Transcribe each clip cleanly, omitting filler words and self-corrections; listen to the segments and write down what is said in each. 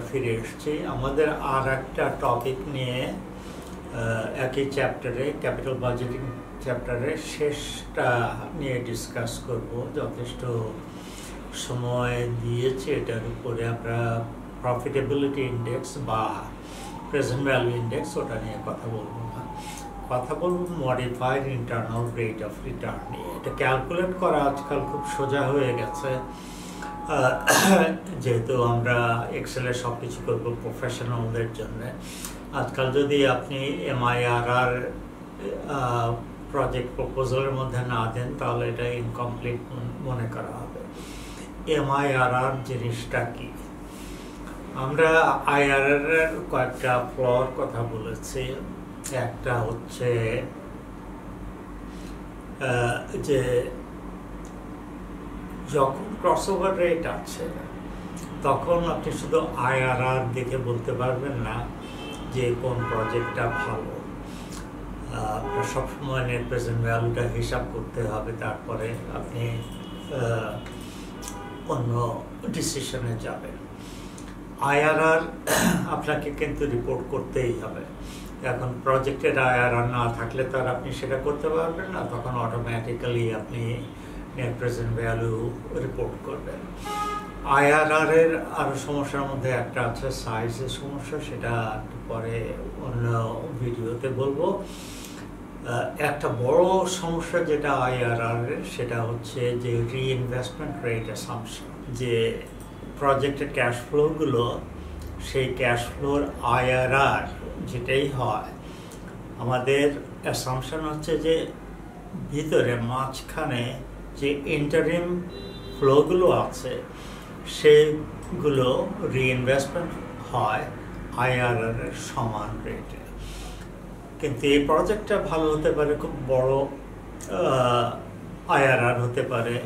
আবার ফিরে এসেছি আমাদের আর একটা টপিক নিয়ে একই চ্যাপ্টারে ক্যাপিটাল বাজেটিং চ্যাপ্টারে শেষটা নিয়ে ডিসকাস করব যথেষ্ট সময় দিয়েছি এটার উপরে আমরা প্রফিটেবিলিটি ইন্ডেক্স বা প্রেজেন্ট ভ্যালু ইন্ডেক্স ওটা নিয়ে কথা বলবো না কথা বলবো modified internal rate of return নিয়ে এটা ক্যালকুলেট করা আজকাল খুব সোজা হয়ে গেছে যেহেতু আমরা এক্সেলে সব কিছু করবো প্রফেশনালদের জন্য আজকাল যদি আপনি এমআইআরআর প্রজেক্ট প্রপোজালের মধ্যে না দেন তাহলে এটা ইনকমপ্লিট মনে করা হবে এমআইআরআর জিনিসটা কি আমরা আইআরআর এর কয়েকটা ফ্লর কথা বলেছি একটা হচ্ছে যে যখন ক্রসওভার রেট আছে তখন আপনি শুধু আইআরআর দেখে বলতে পারবেন না যে কোন প্রজেক্টটা ভালো আপনার সবসময় নেট প্রেজেন্ট ভ্যালুটা হিসাব করতে হবে তারপরে আপনি অন্য ডিসিশনে যাবেন আইআরআর আপনাকে কিন্তু রিপোর্ট করতেই হবে এখন প্রজেক্টের আইআরআর না থাকলে তো আর আপনি সেটা করতে পারবেন না তখন অটোমেটিক্যালি আপনি নেট প্রেজেন্ট ভ্যালু রিপোর্ট করবেন আইআরআর এর আরও সমস্যার মধ্যে একটা আছে সাইজের সমস্যা সেটা একটু পরে অন্য ভিডিওতে বলবো একটা বড় সমস্যা যেটা আইআরআর এর সেটা হচ্ছে যে রিইনভেস্টমেন্ট রেট অ্যাসাম্পশন যে প্রজেক্টের ক্যাশ ফ্লোগুলো সেই ক্যাশ ফ্লোর আইআরআর যেটাই হয় আমাদের অ্যাসাম্পশন হচ্ছে যে ভিতরে মাঝখানে যে ইন্টারিম ফ্লোগুলো আছে সেগুলো রিইনভেস্টমেন্ট হয় আইআরআর এর সমান রেটে কিন্তু এই প্রজেক্টটা ভালো হতে পারে খুব বড় আইআরআর হতে পারে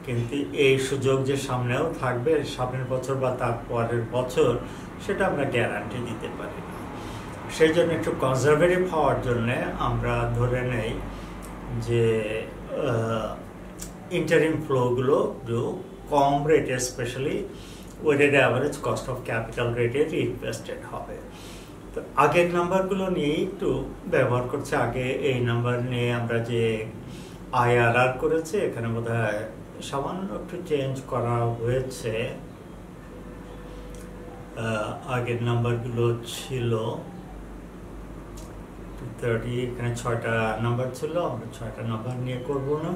কিন্তু এই সুযোগ যে সামনেও থাকবে সামনের বছর বা তার পরের বছর সেটা আমরা গ্যারান্টি দিতে পারি না সেই জন্য একটু কনজারভেটিভ হওয়ার জন্যে আমরা ধরে নেই যে ইন্টারিম ফ্লোগুলো একটু কম রেটে specially weighted average cost of capital রেটে রিইনভেস্টেড হবে তো আগের নাম্বারগুলো নিয়েই একটু ব্যবহার করছে আগে এই নাম্বার নিয়ে আমরা যে আইআরআর করেছে এখানে বোধহয় সামান্য একটু চেঞ্জ করা হয়েছে আগের নাম্বারগুলো ছিল 230 এখানে 6টা নাম্বার ছিল আমরা 6টা নাম্বার নিয়ে করব না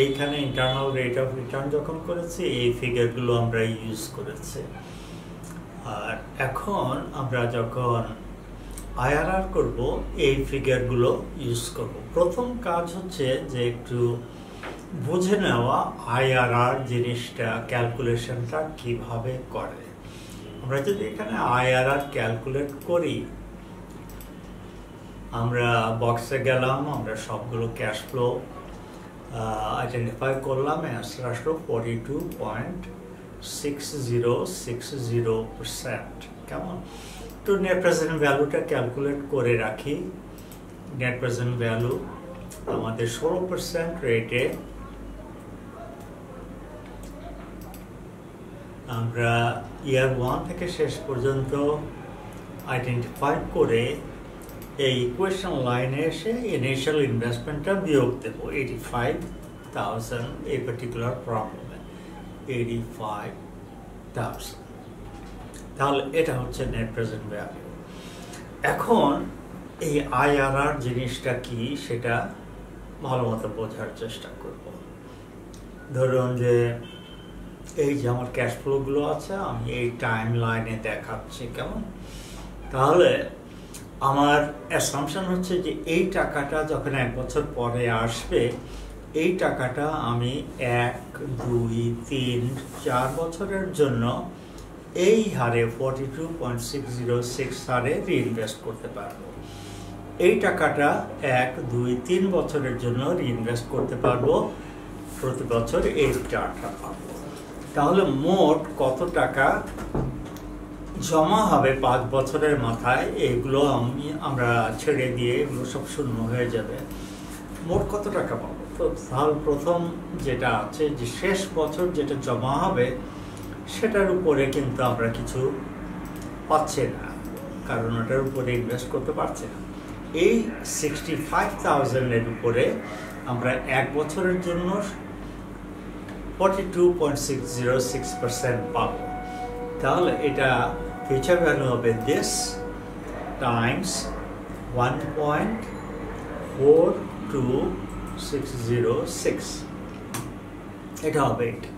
এইখানে ইন্টারনাল রেট অফ রিটার্ন যখন করেছি এই ফিগারগুলো আমরা ইউজ করেছি আর এখন আমরা যখন আইআরআর করব এই ফিগারগুলো ইউজ করব প্রথম কাজ হচ্ছে যে একটু বুঝে নেওয়া আইআরআর জিনিসটা ক্যালকুলেশনটা কিভাবে করে আমরা যদি এখানে আইআরআর ক্যালকুলেট করি আমরা বক্সে গেলাম আমরা সবগুলো ক্যাশ ফ্লো আইডেন্টিফাই করলাম অ্যান্সার আসলো 42.6060% কেমন তো নেট প্রেজেন্ট ভ্যালুটা ক্যালকুলেট করে রাখি নেট প্রেজেন্ট ভ্যালু আমাদের 16% রেটে আমরা ইয়ার 1 থেকে শেষ পর্যন্ত আইডেন্টিফাই করে এই ইকুয়েশন লাইনে এসে ইনিশিয়াল ইনভেস্টমেন্টটা বিয়োগ দেবো 85,000 এই পার্টিকুলার প্রবলেমে 85,000 তাহলে এটা হচ্ছে নেট প্রেজেন্ট ভ্যালু এখন এই আইআরআর জিনিসটা কি সেটা ভালো মতো বোঝার চেষ্টা করব ধরুন যে এই যে আমার ক্যাশ ফ্লোগুলো আছে আমি এই টাইম লাইনে দেখাচ্ছি কেমন তাহলে আমার অ্যাসাম্পশন হচ্ছে যে এই টাকাটা যখন 1 বছর পরে আসবে এই টাকাটা আমি 1, 2, 3, 4 বছরের জন্য এই হারে 42.606 হারে রিইনভেস্ট করতে পারবো এই টাকাটা 1, 2, 3 বছরের জন্য রিইনভেস্ট করতে পারবো প্রতি বছর এই টাকাটা পাবো তাহলে মোট কত টাকা জমা হবে 5 বছরের মাথায় এগুলো আমরা ছেড়ে দিয়ে এগুলো সব শূন্য হয়ে যাবে মোট কত টাকা পাবো তো তাহলে প্রথম যেটা আছে যে শেষ বছর যেটা জমা হবে সেটার উপরে কিন্তু আমরা কিছু পাচ্ছি না, কারণ ওটার উপরে ইনভেস্ট করতে পারছি না। এই 65,000-এর উপরে আমরা 1 বছরের জন্য 42.606% পাবো। তাহলে এটা ফিউচার ভ্যালু হবে দিস টাইমস 1.42606, এটা হবে এটা।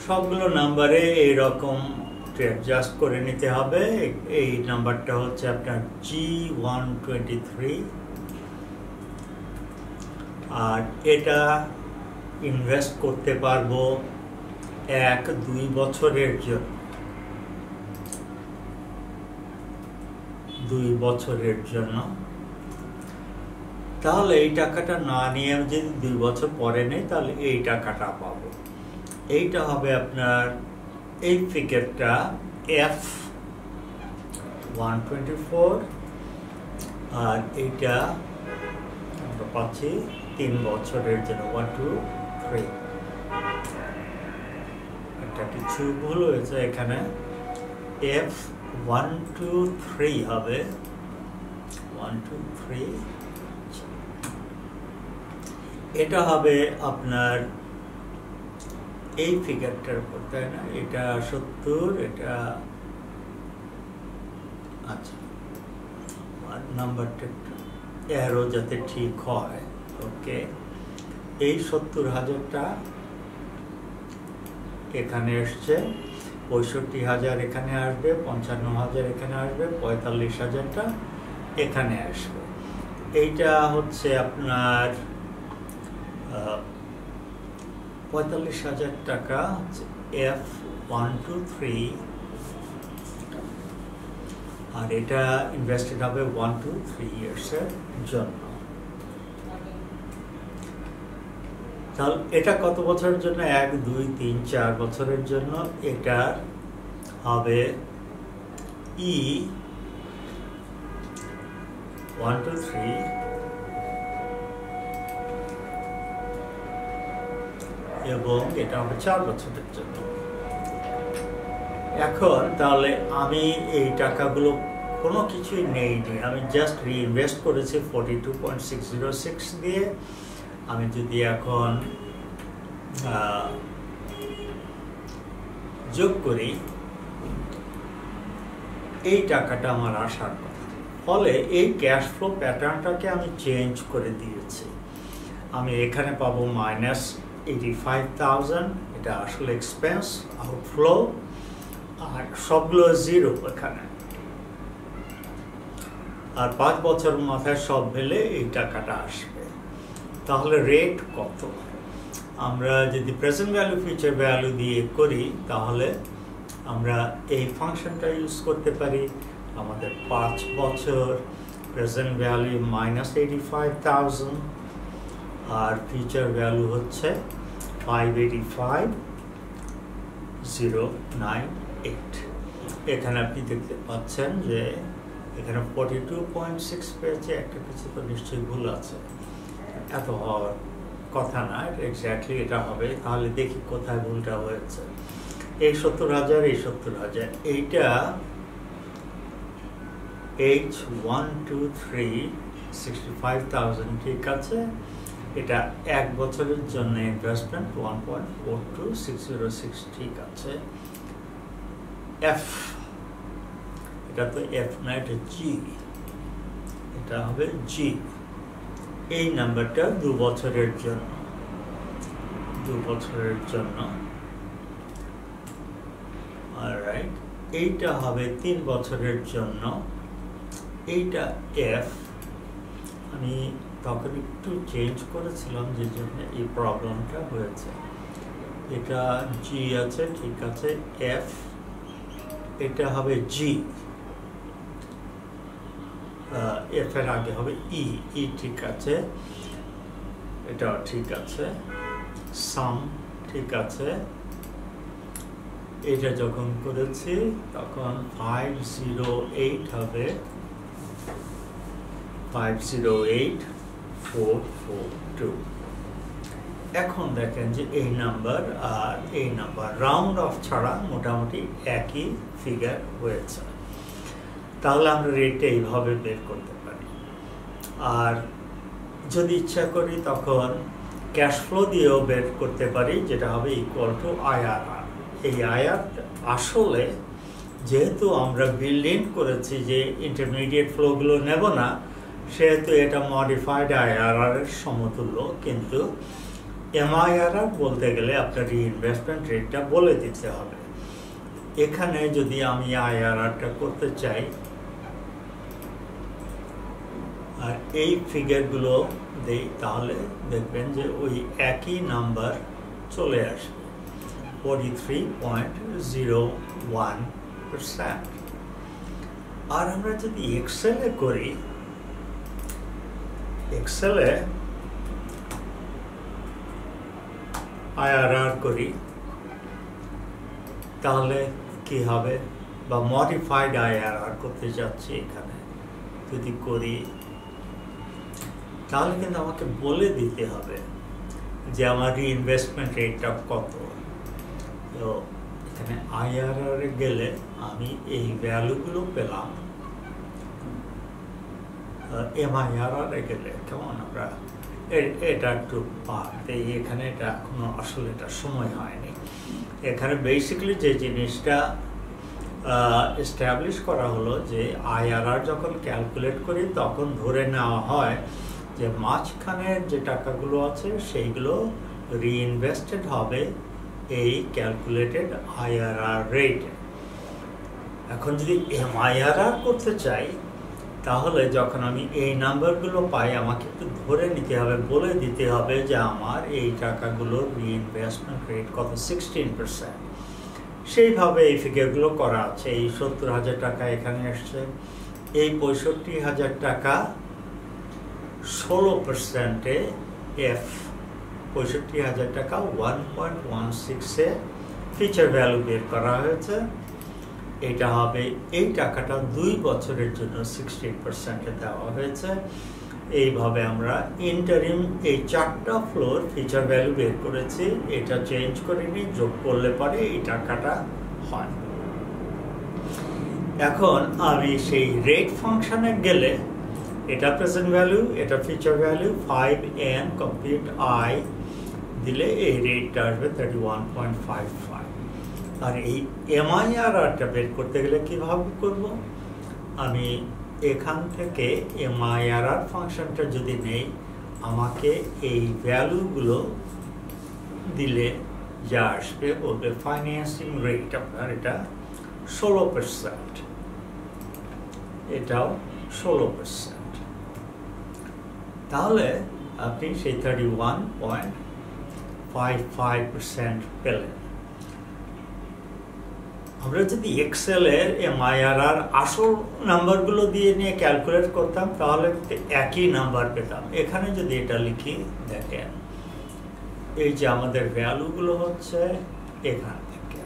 সবগুলো নাম্বারে এইরকম অ্যাডজাস্ট করে নিতে হবে। এই নাম্বারটা হচ্ছে আপনার G123, আর এটা ইনভেস্ট করতে পারবো 1-2 বছরের জন্য, 2 বছরের জন্য। তাহলে এই টাকাটা না নিয়ে আমি যদি 2 বছর পরে নেই, তাহলে এই টাকাটা পাবো। এইটা হবে আপনার, এই ফিগারটা F124, আর এইটা আমরা পাচ্ছি 3 বছরের জন্য 1, 2, 3। একটা কিছু ভুল হয়েছে এখানে, F123 হবে 1, 2, 3। এটা হবে আপনার এই ফিগারটার উপর, তাই না? এটা 70, এটা আচ্ছা নাম্বারটা একটু অ্যারো যাতে ঠিক হয়। ওকে, এই 70,000টা এখানে এসছে, 65,000 এখানে আসবে, 55,000 এখানে আসবে, 45,000টা এখানে আসবে। এইটা হচ্ছে আপনার 45,000 টাকা হচ্ছে F123, আর এটা ইনভেস্টেড হবে 1 to 3 ইয়ার্সের জন্য। তাহলে এটা কত বছরের জন্য? 1, 2, 3, 4 বছরের জন্য। এটা হবে E123 এবং এটা হবে 4 বছরের জন্য। এখন তাহলে আমি এই টাকাগুলো কোনো কিছুই নেইনি, আমি জাস্ট রিইনভেস্ট করেছি 42.606 দিয়ে। আমি যদি এখন যোগ করি, এই টাকাটা আমার আসার কথা। ফলে এই ক্যাশ ফ্লো প্যাটার্নটাকে আমি চেঞ্জ করে দিয়েছি। আমি এখানে পাবো -85,000, এটা আসলে এক্সপেন্স আউটফ্লো, আর সবগুলো 0 এখানে। আর 5 বছর মাথায় সব মিলে এই টাকাটা আসবে। তাহলে রেট কত? আমরা যদি প্রেজেন্ট ভ্যালু ফিউচার ভ্যালু দিয়ে করি, তাহলে আমরা এই ফাংশনটা ইউজ করতে পারি। আমাদের 5 বছর প্রেজেন্ট ভ্যালু -85,000, আর ফিউচার ভ্যালু হচ্ছে 585,098। এখানে আপনি দেখতে পাচ্ছেন যে এখানে 42.6 পেয়েছে, একটা কিছু তো নিশ্চয়ই ভুল আছে, এত হওয়ার কথা না, এক্স্যাক্টলি এটা হবে। তাহলে দেখি কোথায় ভুলটা হয়েছে। এই 70,000, এই 70,000, এইটা H123 65,000 ঠিক আছে। এটা 1 বছরের জন্য ইনভেস্টমেন্ট 1.42606 ঠিক আছে। F, এটা তো F না, এটা G, এটা হবে G। এই নাম্বারটা 2 বছরের জন্য, 2 বছরের জন্য। অলরাইট, এইটা হবে 3 বছরের জন্য। এইটা F, আমি তখন একটু চেঞ্জ করেছিলাম যে জন্য এই প্রবলেমটা হয়েছে। এটা G আছে, ঠিক আছে। F, এটা হবে G, F এর আগে হবে E, E ঠিক আছে, এটা ঠিক আছে। সাম ঠিক আছে। এটা যখন করেছি তখন 508 হবে 508,442। এখন দেখেন যে এই নাম্বার আর এই নাম্বার রাউন্ড অফ ছাড়া মোটামুটি একই ফিগার হয়েছে। তাহলে আমরা রেটটা এইভাবে বের করতে পারি। আর যদি ইচ্ছা করি তখন ক্যাশ ফ্লো দিয়েও বের করতে পারি, যেটা হবে ইকুয়াল টু আইআরআর। এই আইআর আসলে যেহেতু আমরা বিল্ড ইন করেছি যে ইন্টারমিডিয়েট ফ্লোগুলো নেব না, সেহেতু এটা মডিফাইড আইআরআর এর সমতুল্য। কিন্তু এমআইআরআর বলতে গেলে আপনার রিইনভেস্টমেন্ট রেটটা বলে দিতে হবে। এখানে যদি আমি আইআরআরটা করতে চাই আর এই ফিগারগুলো দেই, তাহলে দেখবেন যে ওই একই নাম্বার চলে আসবে, 43.01%। আর আমরা যদি এক্সেলে করি, এক্সেলে আইআরআর করি, তাহলে কি হবে, বা মডিফাইড আইআরআর করতে যাচ্ছি এখানে যদি করি, তাহলে কিন্তু আমাকে বলে দিতে হবে যে আমার রিইনভেস্টমেন্ট রেটটা কত। তো এখানে আইআরআর এ গেলে আমি এই ভ্যালুগুলো পেলাম, এমআইআরআর এ গেলে কেমন আমরা এটা একটু পাতে, এখানে এটা এখনো আসলে এটা সময় হয়নি। এখানে বেসিক্যালি যে জিনিসটা এস্টাবলিশ করা হলো যে আইআরআর যখন ক্যালকুলেট করি তখন ধরে নেওয়া হয় যে মাঝখানের যে টাকাগুলো আছে সেইগুলো রিইনভেস্টেড হবে এই ক্যালকুলেটেড আইআরআর রেটে। এখন যদি এমআইআরআর করতে চাই, তাহলে যখন আমি এই নাম্বারগুলো পাই আমাকে একটু ধরে নিতে হবে, বলে দিতে হবে যে আমার এই টাকাগুলোর রিইনভেস্টমেন্ট রেট কত, 16%। সেইভাবে এই ফিগারগুলো করা আছে। এই 70,000 টাকা এখানে আসছে, এই 65,000 টাকা 16%-এ এফ, 65,000 টাকা 1.16-এ ফিচার ভ্যালু বের করা হয়েছে। এটা হবে, এই টাকাটা 2 বছরের জন্য 16%-এ দেওয়া হয়েছে। এইভাবে আমরা ইন্টারিম এই 4টা ফ্লোর ফিচার ভ্যালু বের করেছি। এটা চেঞ্জ করিনি, যোগ করলে পরে এই টাকাটা হয়। এখন আমি সেই রেট ফাংশনে গেলে এটা প্রেজেন্ট ভ্যালু, এটা feature value, 5n complete I দিলে এই রেটটা আসবে 31.55। আর এই এমআইআরআরটা বের করতে গেলে কিভাবে করব, আমি এখান থেকে এমআইআরআর ফাংশনটা যদি নেই, আমাকে এই ভ্যালুগুলো দিলে যা আসবে বলবে ফাইন্যান্সিং রেট আপনার এটা 16%, এটাও 16%। তাহলে আপনি সেই 31.55% পেলেন। আমরা যদি এক্সেলের এমআইআরআর আসল নাম্বারগুলো দিয়ে নিয়ে ক্যালকুলেট করতাম, তাহলে একই নাম্বার পেতাম। এখানে যদি এটা লিখি, দেখেন এই যে আমাদের ভ্যালুগুলো হচ্ছে এখান থেকে,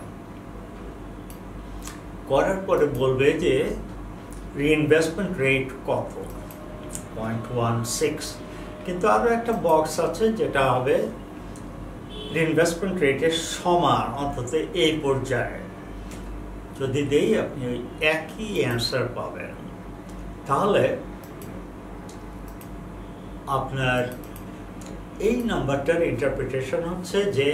করার পরে বলবে যে রিইনভেস্টমেন্ট রেট কত, 0.16। কিন্তু আরও একটা বক্স আছে যেটা হবে রিইনভেস্টমেন্ট রেটের সমান, অন্তত এই পর্যায়ে যদি দেই আপনি ওই একই অ্যান্সার পাবেন। তাহলে আপনার এই নাম্বারটার ইন্টারপ্রিটেশন হচ্ছে যে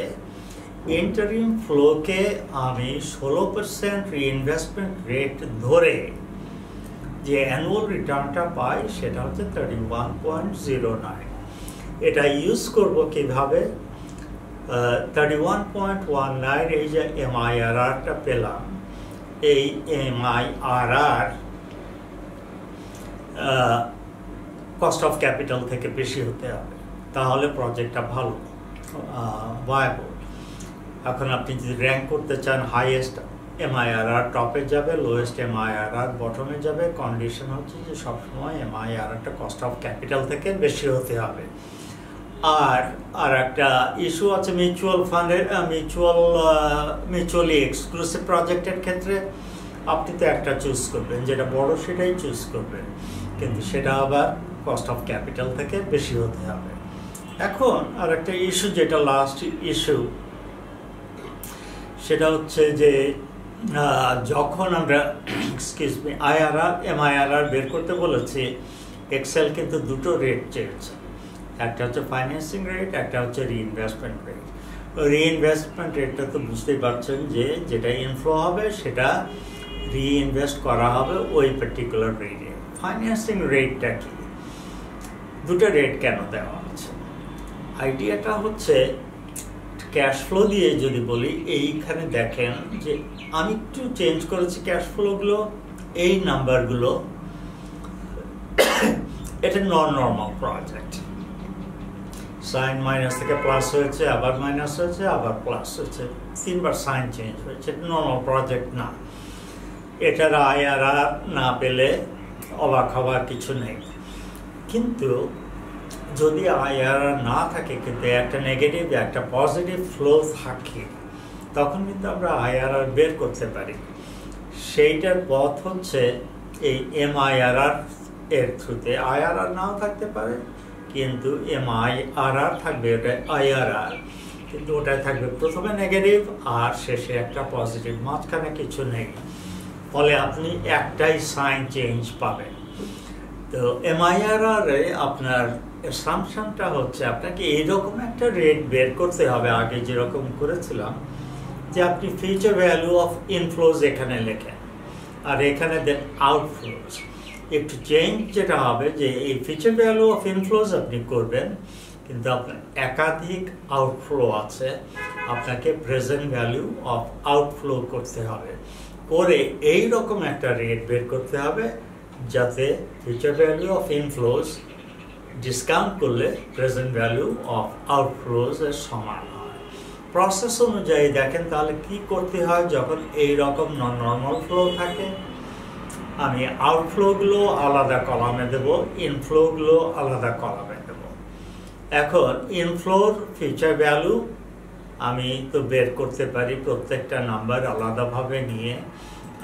ইন্টারিম ফ্লোকে আমি 16% রিইনভেস্টমেন্ট রেট ধরে যে অ্যানুয়াল রিটার্নটা পাই সেটা হচ্ছে 31.09। এটা ইউজ করব কিভাবে, 31.19 এই যে এমআইআরআরটা পেলাম, এই এমআইআরআর কস্ট অফ ক্যাপিটাল থেকে বেশি হতে হবে, তাহলে প্রজেক্টটা ভালো ভায়াবল। এখন আপনি যদি র্যাঙ্ক করতে চান, হাইয়েস্ট এমআইআরআর টপে যাবে, লোয়েস্ট এমআইআরআর বটমে যাবে। কন্ডিশন হচ্ছে যে সবসময় এমআইআরআরটা কস্ট অফ ক্যাপিটাল থেকে বেশি হতে হবে। আর একটা ইস্যু আছে মিউচুয়াল ফান্ডের, মিউচুয়ালি এক্সক্লুসিভ প্রজেক্টের ক্ষেত্রে আপনি তো একটা চুজ করবেন, যেটা বড় সেটাই চুজ করবেন, কিন্তু সেটা আবার কস্ট অফ ক্যাপিটাল থেকে বেশি হতে হবে। এখন আর একটা ইস্যু, যেটা লাস্ট ইস্যু, সেটা হচ্ছে যে যখন আমরা আইআরআর এমআইআরআর বের করতে বলেছি, এক্সেল কিন্তু দুটো রেট চেয়েছে। একটা হচ্ছে ফাইন্যান্সিং রেট, একটা হচ্ছে রিইনভেস্টমেন্ট রেট। রিইনভেস্টমেন্ট রেটটা তো বুঝতেই পারছেন যে যেটা ইনফ্লো হবে সেটা রিইনভেস্ট করা হবে ওই পার্টিকুলার রেটে। ফাইন্যান্সিং রেটটা কি, দুটো রেট কেন দেওয়া আছে? আইডিয়াটা হচ্ছে ক্যাশ ফ্লো দিয়ে যদি বলি, এইখানে দেখেন যে আমি একটু চেঞ্জ করেছি ক্যাশ ফ্লোগুলো, এই নাম্বারগুলো এটা নর্মাল প্রজেক্ট। সাইন মাইনাস থেকে প্লাস হয়েছে, আবার মাইনাস হয়েছে, আবার প্লাস হয়েছে, 3বার সাইন চেঞ্জ হয়েছে। এটা নর্মাল প্রজেক্ট না। এটার আইআরআর না পেলে অবাক হওয়ার কিছু নেই। কিন্তু যদি আইআরআর না থাকে কিন্তু একটা নেগেটিভ একটা পজিটিভ ফ্লো থাকে, তখন কিন্তু আমরা আইআরআর বের করতে পারি। সেইটার পথ হচ্ছে এই এমআইআরআর এর থ্রুতে। আইআরআর নাও থাকতে পারে, কিন্তু এমআইআরআর থাকবে, ওটা আইআরআর, কিন্তু ওটাই থাকবে প্রথমে নেগেটিভ আর শেষে একটা পজিটিভ, মাঝখানে কিছু নেই। ফলে আপনি একটাই সাইন চেঞ্জ পাবেন। তো এমআইআরআরে আপনার অ্যাসাম্পশনটা হচ্ছে আপনাকে এইরকম একটা রেট বের করতে হবে, আগে যেরকম করেছিলাম, যে আপনি ফিউচার ভ্যালু অফ ইনফ্লোজ এখানে লেখেন আর এখানে দেন আউটফ্লোজ। একটু চেঞ্জ যেটা হবে যে এই ফিউচার ভ্যালু অফ ইনফ্লোজ আপনি করবেন, কিন্তু আপনার একাধিক আউটফ্লো আছে, আপনাকে প্রেজেন্ট ভ্যালু অফ আউটফ্লো করতে হবে, করে এই রকম একটা রেট বের করতে হবে যাতে ফিউচার ভ্যালু অফ ইনফ্লোজ ডিসকাউন্ট করলে প্রেজেন্ট ভ্যালু অফ আউটফ্লোজ এর সমান হয়। প্রসেস অনুযায়ী দেখেন তাহলে কি করতে হয়। যখন এই রকম নন নর্মাল ফ্লো থাকে, আমি আউটফ্লোগুলো আলাদা কলামে দেব, ইনফ্লোগুলো আলাদা কলামে দেব। এখন ইনফ্লোর ফিউচার ভ্যালু আমি তো বের করতে পারি, প্রত্যেকটা নাম্বার আলাদাভাবে নিয়ে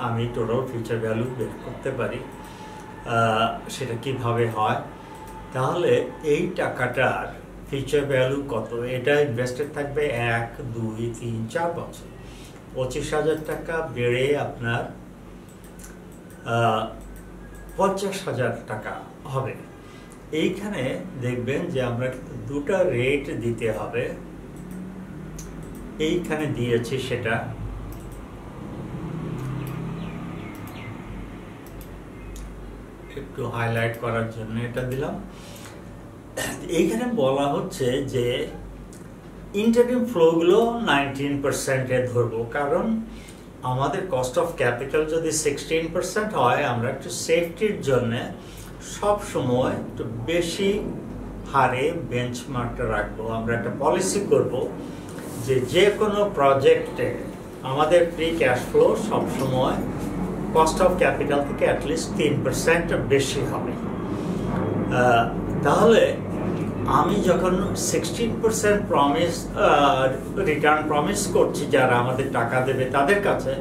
আমি টোটাল ফিউচার ভ্যালু বের করতে পারি। সেটা কিভাবে হয়? তাহলে এই টাকাটার ফিউচার ভ্যালু কত? এটা ইনভেস্টেড থাকবে 1, 2, 3, 4 বছর। 25,000 টাকা বেড়ে আপনার 50,000 টাকা হবে। এইখানে দেখবেন যে আমরা দুটা রেট দিতে হবে, এইখানে দিয়েছি, সেটা একটু হাইলাইট করার জন্য এটা দিলাম। এইখানে বলা হচ্ছে যে ইন্টারিম ফ্লোগুলো 19% ধরবো, কারণ আমাদের কস্ট অফ ক্যাপিটাল যদি 16% হয়, আমরা একটু সেফটির জন্য সব সময় একটু বেশি হারে বেঞ্চমার্কটা রাখবো। আমরা একটা পলিসি করব যে যে কোনো প্রজেক্টে আমাদের ফ্রি ক্যাশ ফ্লো সবসময় কস্ট অফ ক্যাপিটাল থেকে অ্যাটলিস্ট 3% বেশি হবে। তাহলে আমি যখন 16% প্রমিস রিটার্ন প্রমিস করছি যারা আমাদের টাকা দেবে তাদের কাছে,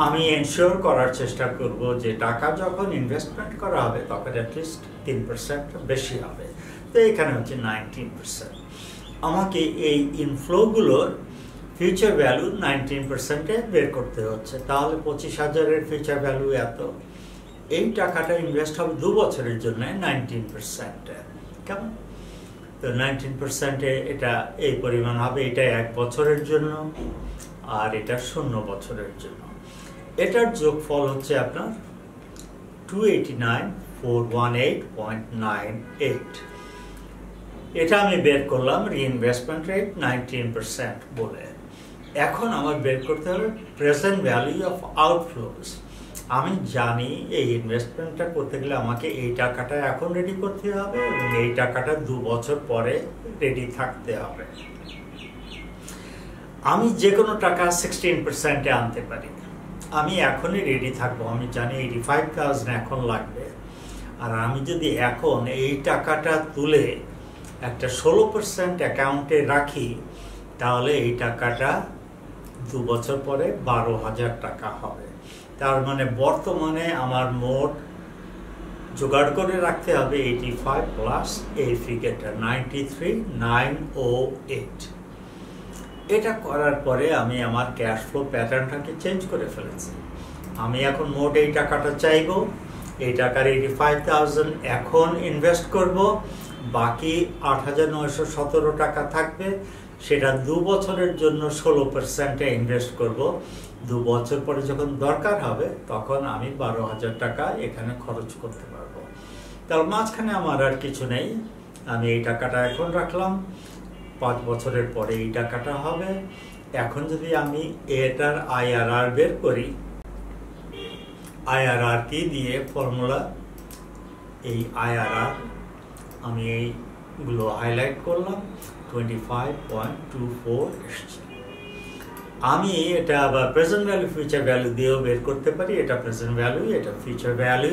আমি এনশিওর করার চেষ্টা করব যে টাকা যখন ইনভেস্টমেন্ট করা হবে তখন অ্যাটলিস্ট 3% বেশি হবে। তো এখানে হচ্ছে 19%। আমাকে এই ইনফ্লোগুলোর ফিউচার ভ্যালু 19%-এ বের করতে হচ্ছে। তাহলে 25,000-এর ফিউচার ভ্যালু এত, এই টাকাটা ইনভেস্ট হবে 2 বছরের জন্য 19%। কেমন? তো 19%-এ এটা এই পরিমাণ হবে। এটা 1 বছরের জন্য আর এটা 0 বছরের জন্য। এটার যোগফল হচ্ছে আপনার 289,418.98। এটা আমি বের করলাম রিইনভেস্টমেন্ট রেট 19% বলে। এখন আমার বের করতে হবে প্রেজেন্ট ভ্যালু অফ আউটফ্লোজ। আমি জানি এই ইনভেস্টমেন্টটা করতে গেলে আমাকে এই টাকাটা এখন রেডি করতে হবে এবং এই টাকাটা 2 বছর পরে রেডি থাকতে হবে। আমি যে কোনো টাকা 16%-এ আনতে পারি। আমি এখনই রেডি থাকবো, আমি জানি 85,000 এখন লাগবে। আর আমি যদি এখন এই টাকাটা তুলে একটা 16% অ্যাকাউন্টে রাখি, তাহলে এই টাকাটা 2 বছর পরে 12,000 টাকা হবে। তার মানে বর্তমানে আমার মোট জোগাড় করে রাখতে হবে 85 প্লাস এই ফিগারটা 93,908। এটা করার পরে আমি আমার ক্যাশ ফ্লো প্যাটার্নটাকে চেঞ্জ করে ফেলেছি। আমি এখন মোট এই টাকাটা চাইব, এই টাকার 85,000 এখন ইনভেস্ট করব, বাকি 8,917 টাকা থাকবে, সেটা 2 বছরের জন্য 16%-এ ইনভেস্ট করব। 2 বছর পরে যখন দরকার হবে তখন আমি 12,000 টাকা এখানে খরচ করতে পারবো। তার মাঝখানে আমার আর কিছু নেই, আমি এই টাকাটা এখন রাখলাম, 5 বছরের পরে এই টাকাটা হবে। এখন যদি আমি এটার IRR বের করি, IRR কি দিয়ে ফর্মুলা, এই IRR আমি এইগুলো হাইলাইট করলাম, 25.24 এসছে। আমি এটা আবার প্রেজেন্ট ভ্যালু ফিউচার ভ্যালু দিয়েও বের করতে পারি। এটা প্রেজেন্ট ভ্যালু, এটা ফিউচার ভ্যালু।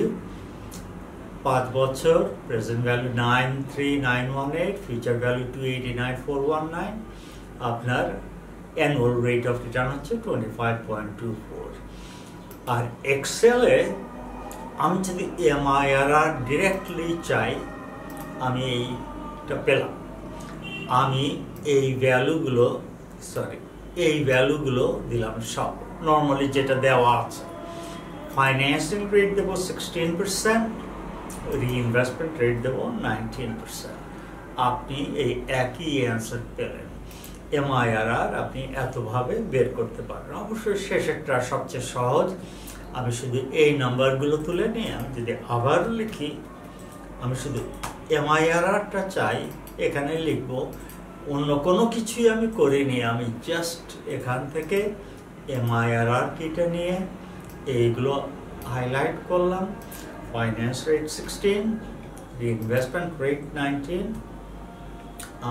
5 বছর প্রেজেন্ট ভ্যালু 93,918, ফিউচার ভ্যালু 289,419, আপনার অ্যানুয়াল রেট অফ রিটার্ন হচ্ছে 25.24। আর এক্সেলে আমি যদি MIRR ডিরেক্টলি চাই, আমি এইটা পেলাম। আমি এই ভ্যালুগুলো দিলাম সব নর্মালি যেটা দেওয়া আছে। ফাইন্যান্সিং রেট দেবো 16%, রিইনভেস্টমেন্ট রেট দেবো 19%। আপনি এই একই অ্যান্সার পেলেন। MIRR আপনি এতভাবে বের করতে পারেন। অবশ্যই শেষেরটা সবচেয়ে সহজ। আমি শুধু এই নাম্বারগুলো তুলে নিয়ে আমি যদি আবার লিখি, আমি শুধু MIRRটা চাই, এখানে লিখব, অন্য কোনো কিছুই আমি করিনি। আমি জাস্ট এখান থেকে MIRR কিটা নিয়ে এইগুলো হাইলাইট করলাম। ফাইন্যান্স রেট 16, রিইনভেস্টমেন্ট রেট 19,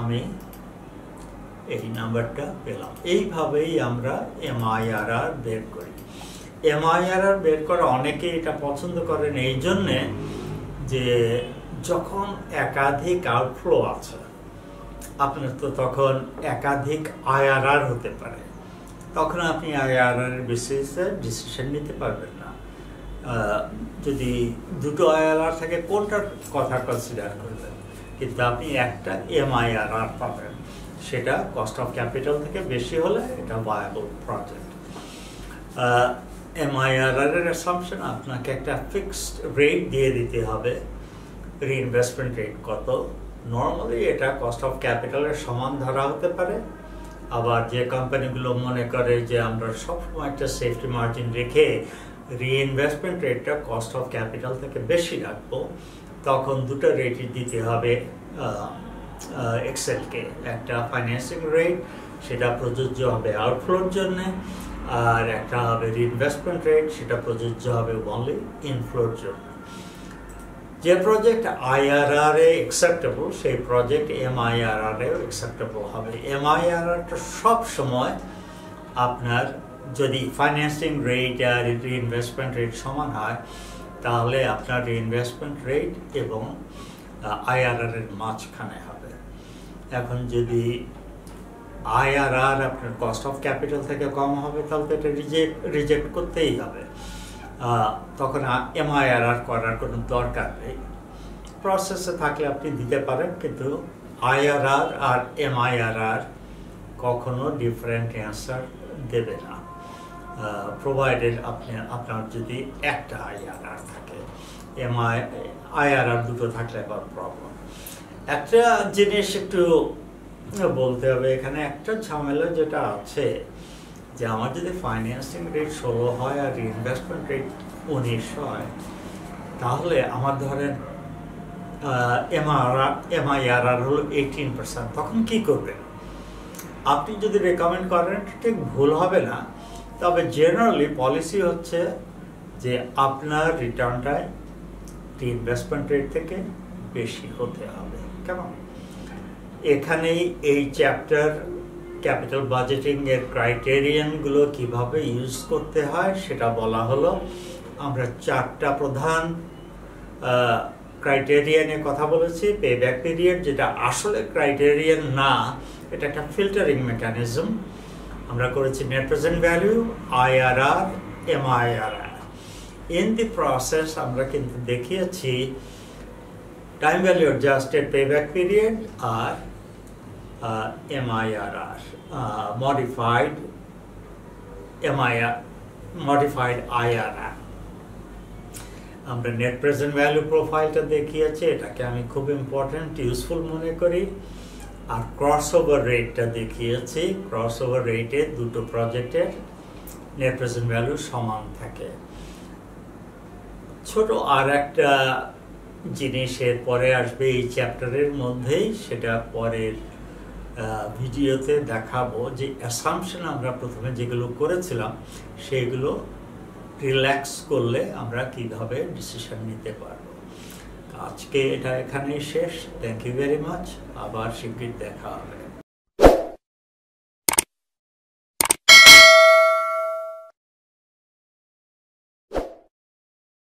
আমি এই নাম্বারটা পেলাম। এইভাবেই আমরা MIRR বের করি। MIRR বের করা অনেকে এটা পছন্দ করেন এই জন্যে যে যখন একাধিক আউটফ্লো আছে, আপনার তো তখন একাধিক IRR হতে পারে, তখন আপনি IRR এর বেসিসে ডিসিশন নিতে পারবেন না। যদি দুটো IRR থাকে কোনটার কথা কনসিডার করবেন, কিন্তু আপনি একটা MIRR পাবেন, সেটা কস্ট অফ ক্যাপিটাল থেকে বেশি হলে এটা ভায়াবল প্রজেক্ট। MIRR এর অ্যাসাম্পশন আপনাকে একটা ফিক্সড রেট দিয়ে দিতে হবে। রিইনভেস্টমেন্ট রেট কত, নর্মালি এটা কস্ট অফ ক্যাপিটালের সমান ধরা হতে পারে। আবার যে কোম্পানিগুলো মনে করে যে আমরা সবসময় একটা সেফটি মার্জিন রেখে রিইনভেস্টমেন্ট রেটটা কস্ট অফ ক্যাপিটাল থেকে বেশি রাখবো, তখন দুটো রেটই দিতে হবে এক্সেলকে। একটা ফাইন্যান্সিং রেট, সেটা প্রযোজ্য হবে আউটফ্লোর জন্য, আর একটা হবে রিইনভেস্টমেন্ট রেট, সেটা প্রযোজ্য হবে অনলি ইনফ্লোর জন্য। যে প্রজেক্ট IRR এ অ্যাকসেপ্টেবল, সেই প্রজেক্ট MIRR এও অ্যাকসেপ্টেবল হবে। MIRRটা সব সময় আপনার যদি ফাইন্যান্সিং রেট আর রিইনভেস্টমেন্ট রেট সমান হয়, তাহলে আপনার রিইনভেস্টমেন্ট রেট এবং IRR এর মাঝখানে হবে। এখন যদি IRR আপনার কস্ট অফ ক্যাপিটাল থেকে কম হবে, তাহলে তো এটা রিজেক্ট করতেই হবে। তখন MIRR করার কোনো দরকার নেই। প্রসেসে থাকলে আপনি দিতে পারেন, কিন্তু IRR আর MIRR কখনো ডিফারেন্ট অ্যান্সার দেবে না, প্রোভাইডেড আপনার যদি একটা IRR থাকে। IRR দুটো থাকলে আবার প্রবলেম। একটা জিনিস একটু বলতে হবে, এখানে একটা ঝামেলা যেটা আছে, যে আমার যদি ফাইন্যান্সিং রেট 16 হয় আর রিইনভেস্টমেন্ট রেট 19 হয়, তাহলে আমার ধরেন MIRR হলো 18%। তখন কি করবেন? আপনি যদি রেকমেন্ড করেন ঠিক ভুল হবে না, তবে জেনারেলি পলিসি হচ্ছে যে আপনার রিটার্নটা রিইনভেস্টমেন্ট রেট থেকে বেশি হতে হবে। কেমন? এখানেই এই চ্যাপ্টার ক্যাপিটাল বাজেটিং এর ক্রাইটেরিয়ানগুলো কিভাবে ইউজ করতে হয় সেটা বলা হলো। আমরা 4টা প্রধান ক্রাইটেরিয়ানে কথা বলেছি। পেব্যাক পিরিয়ড, যেটা আসলে ক্রাইটেরিয়ান না, এটা একটা ফিল্টারিং মেকানিজম। আমরা করেছি net present value, IRR, MIRR। In the process আমরা কিন্তু দেখিয়েছি time value adjusted payback period আর MIRR, modified IRR। আমরা নেট প্রেজেন্ট ভ্যালু প্রোফাইলটা দেখিয়েছি, এটাকে আমি খুব ইম্পর্টেন্ট ইউজফুল মনে করি। আর ক্রস ওভার রেটটা দেখিয়েছি, ক্রস ওভার রেটে দুটো প্রজেক্টের নেট প্রেজেন্ট ভ্যালু সমান থাকে। ছোট আর একটা জিনিসের পরে আসবে এই চ্যাপ্টারের মধ্যেই, সেটা পরের ভিডিওতে দেখাবো যে অ্যাসাম্পশন আমরা প্রথমে যেগুলো করেছিলাম সেগুলো রিল্যাক্স করলে আমরা কিভাবে ডিসিশন নিতে পারবো। আজকে এটা এখানেই শেষ। Thank you very much. আবার শিগগির দেখা হবে।